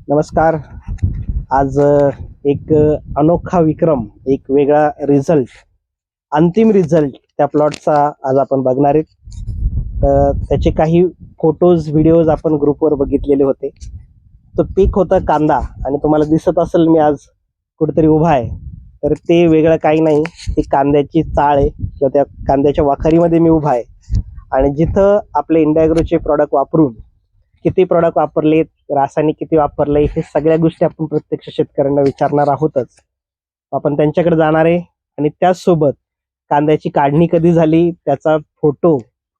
नमस्कार. आज एक अनोखा विक्रम, एक वेगळा रिझल्ट, अंतिम रिझल्ट त्या प्लॉटचा आज आपण बघणार आहेत. त्याचे काही फोटोज व्हिडिओज आपण ग्रुपवर बघितलेले होते. तो पीक होता कांदा आणि तुम्हाला दिसत असेल मी आज कुठेतरी उभा आहे, तर ते वेगळं काही नाही, ती कांद्याची चाळ आहे किंवा त्या कांद्याच्या वाखारीमध्ये मी उभा आहे. आणि जिथं आपले इंडियाग्रोचे प्रॉडक्ट वापरून किती प्रॉडक्ट वापरले, रासायनिक किती वापरले, हे सगळ्या गोष्टी आपण प्रत्यक्ष शेतकऱ्यांना विचारणार आहोतच. आपण त्यांच्याकडे जाणार आहे आणि त्याचसोबत कांद्याची काढणी कधी झाली, त्याचा फोटो,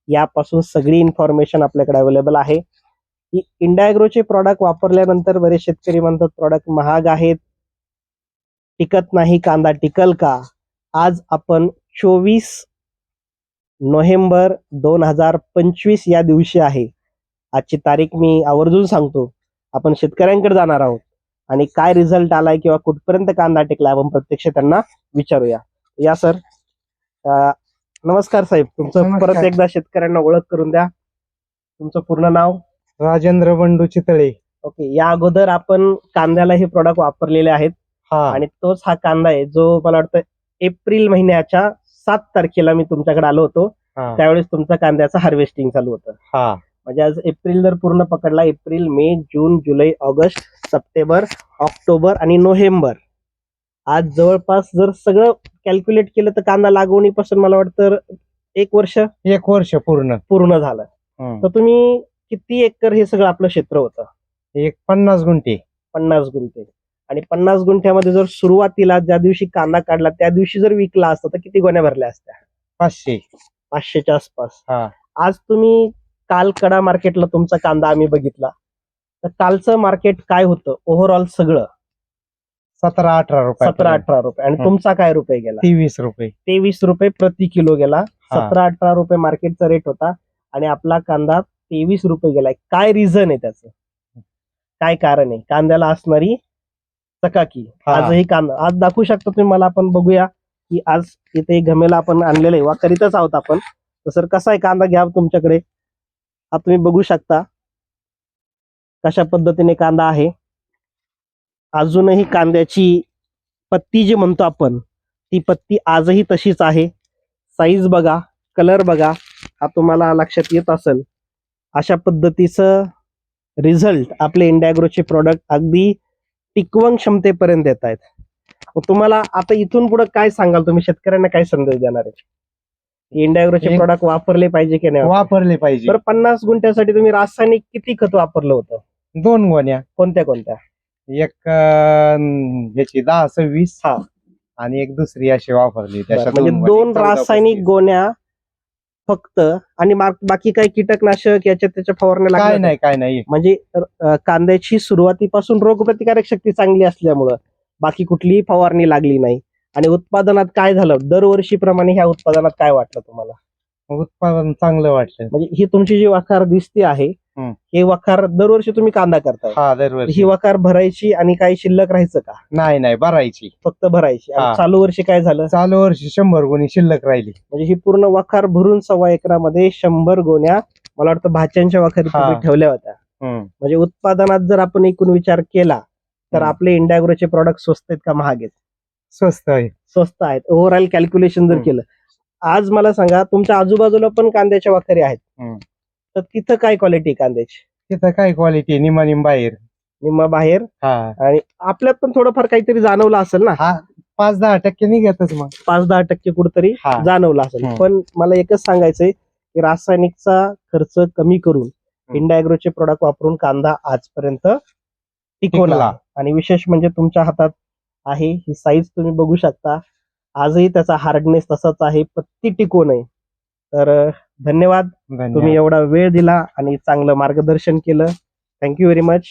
यापासून सगळी इन्फॉर्मेशन आपल्याकडे अवेलेबल आहे. की इंडियाग्रोचे प्रॉडक्ट वापरल्यानंतर बरेच शेतकरी म्हणतात प्रॉडक्ट महाग आहेत, टिकत नाही, कांदा टिकल का? आज आपण 24 नोव्हेंबर 2025 या दिवशी आहे. आजची तारीख मी आवर्जून सांगतो. आपण शेतकऱ्यांकडे जाणार आहोत आणि काय रिझल्ट आलाय किंवा कुठपर्यंत कांदा टिकलाय आपण प्रत्यक्ष त्यांना विचारूया. या सर. नमस्कार साहेब. तुमचं नमस्कार. परत एकदा शेतकऱ्यांना ओळख करून द्या. तुमचं पूर्ण नाव? राजेंद्र बंडू चितळे. ओके. या अगोदर आपण कांद्याला हे प्रोडक्ट वापरलेले आहेत आणि तोच हा कांदा आहे जो मला वाटतं एप्रिल महिन्याच्या 7 तारखेला मी तुमच्याकडे आलो होतो. त्यावेळेस तुमचा कांद्याचं हार्वेस्टिंग चालू होतं. म्हणजे आज एप्रिल जर पूर्ण पकडला, एप्रिल, मे, जून, जुलै, ऑगस्ट, सप्टेंबर, ऑक्टोबर आणि नोव्हेंबर, आज जवळपास जर सगळं कॅल्क्युलेट केलं तर कांदा लागवणीपासून मला वाटतं 1 वर्ष पूर्ण झालं. तर तुम्ही किती एकर हे सगळं आपलं क्षेत्र होतं? 50 गुंठे. 50 गुंठे. आणि 50 गुंठ्यामध्ये जर सुरुवातीला ज्या दिवशी कांदा काढला त्या दिवशी जर विकला असता तर किती गोण्या भरल्या असत्या? 500च्या आसपास. आज तुम्ही काल कडा मार्केटला तुमचा कांदा आम्ही बघितला, तर कालचं मार्केट काय होतं ओव्हरऑल सगळं? 17-18 रुपये. 17-18 रुपये. आणि तुमचा काय रुपये गेला? 23 रुपये. 23 रुपये प्रति किलो गेला. 17-18 रुपये मार्केटचा रेट होता आणि आपला कांदा 23 रुपये गेलाय. काय रिझन आहे त्याचं? काय कारण आहे? कांद्याला असणारी चकाकी. आजही कांदा आज दाखवू शकता तुम्ही मला? आपण बघूया की आज इथे घमेला आपण आणलेलं आहे, वाकरीतच आहोत आपण. तर सर कसा आहे कांदा? घ्या तुमच्याकडे. हा तुम्ही बघू शकता कशा पद्धतीने कांदा आहे. अजूनही कांद्याची पत्ती जी म्हणतो आपण, ती पत्ती आजही तशीच आहे. साईज बघा, कलर बघा, हा तुम्हाला लक्षात येत असेल. अशा पद्धतीचं रिझल्ट आपले इंडियाग्रोचे प्रॉडक्ट अगदी टिकवण क्षमतेपर्यंत येत आहेत. तुम्हाला आता इथून पुढे काय सांगाल तुम्ही? शेतकऱ्यांना काय संदेश देणार आहे? इंडियाग्रोचे प्रॉडक्ट वापरले पाहिजे की नाही वापरले पाहिजे. तर 50 गुंठ्यासाठी तुम्ही रासायनिक किती खत वापरलं होतं? 2 गोण्या. कोणत्या? एक याची 10-26 आणि एक दुसरी अशी वापरली. म्हणजे 2 रासायनिक गोण्या फक्त. आणि बाकी काही कीटकनाशक याच्या त्याच्या फवारण्या काय नाही. म्हणजे कांद्याची सुरुवातीपासून रोगप्रतिकारक शक्ती चांगली असल्यामुळं बाकी कुठलीही फवारणी लागली नाही. आणि उत्पादनात काय झालं? दरवर्षीप्रमाणे ह्या उत्पादनात काय वाटलं तुम्हाला? उत्पादन चांगलं वाटलं. म्हणजे ही तुमची जी वखार दिसते आहे, हे वखार दरवर्षी तुम्ही कांदा करताय. दरवर्षी. ही वखार भरायची आणि काही शिल्लक राहायचं का? नाही, भरायची. फक्त भरायची. आणि चालू वर्षी काय झालं? चालू वर्षी 100 गोणी शिल्लक राहिली. म्हणजे ही पूर्ण वखार भरून 1.25 एकरामध्ये 100 गोण्या मला वाटतं भाच्यांच्या वखारी तुम्ही ठेवल्या होत्या. म्हणजे उत्पादनात जर आपण एकूण विचार केला तर आपले इंडियाग्रोचे प्रॉडक्ट स्वस्त आहेत का महाग आहेत? स्वस्त आहेत. ओव्हरऑल कॅल्क्युलेशन जर केलं. आज मला सांगा, तुमच्या आजूबाजूला पण कांद्याच्या वखारी आहेत, तर तिथं काय क्वालिटी कांद्याची? तिथं काय क्वालिटी? निम्मा बाहेर. आणि आपल्यात पण थोडंफार काहीतरी जाणवलं असेल ना? 5-10% निघतच. मग 5-10% कुठेतरी जाणवलं असेल. पण मला एकच सांगायचंय की रासायनिकचा खर्च कमी करून इंडियाग्रोचे प्रोडक्ट वापरून कांदा आजपर्यंत टिकवला. आणि विशेष म्हणजे तुमच्या हातात आहे ही साईज, तुम्ही बघू शकता. आजही त्याचा हार्डनेस तसाच आहे, पत्ती टिकून आहे. तर धन्यवाद. तुम्ही एवढा वेळ दिला आणि चांगलं मार्गदर्शन केलं. Thank you very much.